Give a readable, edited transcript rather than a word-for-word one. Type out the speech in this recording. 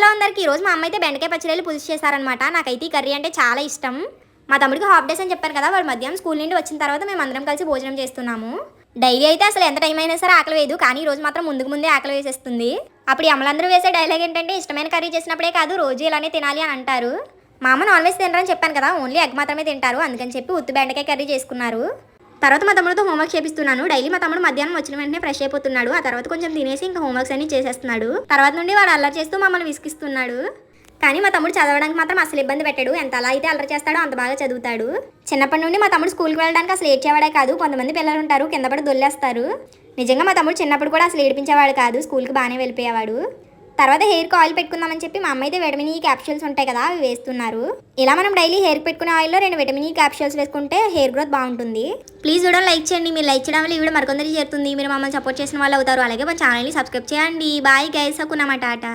Hello అందరికీ ఈరోజు మా అమ్మ అయితే బెండకాయ పచ్చడిలు పులుసు చేశారనమాట. నాకైతే ఈ కర్రీ అంటే చాలా ఇష్టం. మా తమ్ముడికి హాఫ్ డేస్ అని చెప్పాను కదా, వాడు మధ్యాహ్నం స్కూల్ నుండి వచ్చిన తర్వాత మేము అందరం కలిసి భోజనం చేస్తున్నాము. డైలీ అయితే అసలు ఎంత టైం అయినా సరే ఆకలి వేయదు, కానీ ఈ రోజు మాత్రం ముందే ఆకలి వేసేస్తుంది. అప్పుడు ఈ అమ్మలందరూ వేసే డైలాగ్ ఏంటంటే, ఇష్టమైన కర్రీ చేసినప్పుడే కాదు రోజు ఇలానే తినాలి అని అంటారు. మా అమ్మ నాన్ వెజ్ తినరని చెప్పాను కదా, ఓన్లీ ఎగ్ మాత్రమే తింటారు. అందుకని చెప్పి ఉత్తి బెండకాయ కర్రీ చేసుకున్నారు. తర్వాత మా తమ్ముడితో హోంవర్క్ చేపిస్తున్నాను. డైలీ మా తమ్ముడు మధ్యాహ్నం వచ్చిన వెంటనే ఫ్రెష్ అయిపోతున్నాడు. ఆ తర్వాత కొంచెం తినేసి ఇంకా హోంవర్క్స్ అన్ని చేసేస్తున్నాడు. తర్వాత నుండి వాడు అల్లరి చేస్తూ మమ్మల్ని విసిగిస్తున్నాడు. కానీ మా తమ్ముడు చదవడానికి మాత్రం అసలు ఇబ్బంది పెట్టాడు. ఎంత అలా అయితే అల్లరి చేస్తాడో అంత బాగా చదువుతాడు. చిన్నప్పటి నుండి మా తమ్ముడు స్కూల్కి వెళ్ళడానికి అసలు ఏడ్చేవాడే కాదు. కొంతమంది పిల్లలు ఉంటారు కింద పడి దొల్లేస్తారు. నిజంగా మా తమ్ముడు చిన్నప్పుడు కూడా అసలు ఏడిపించేవాడు కాదు, స్కూల్కి బాగానే వెళ్ళిపోయేవాడు. తర్వాత హెయిర్కి ఆయిల్ పెట్టుకుందామని చెప్పి మా అమ్మ అయితే విటమిన్ ఈ క్యాప్సూల్స్ ఉంటాయి కదా, అవి వేస్తున్నారు. ఇలా మనం డైలీ హెయిర్కి పెట్టుకునే ఆయిల్లో 2 విటమిన్ ఈ క్యాప్సూల్స్ వేసుకుంటే హెయిర్ గ్రోత్ బాగుంటుంది. ప్లీజ్ వీడియో లైక్ చేయండి. మీరు లైక్ చేయడం వల్ల ఈ వీడియో మరికొందరికి చేరుతుంది. మీరు మమ్మల్ని సపోర్ట్ చేసిన వాళ్ళు అవుతారు. అలాగే మా ఛానల్ని సబ్స్క్రైబ్ చేయండి. Bye guys, Tata.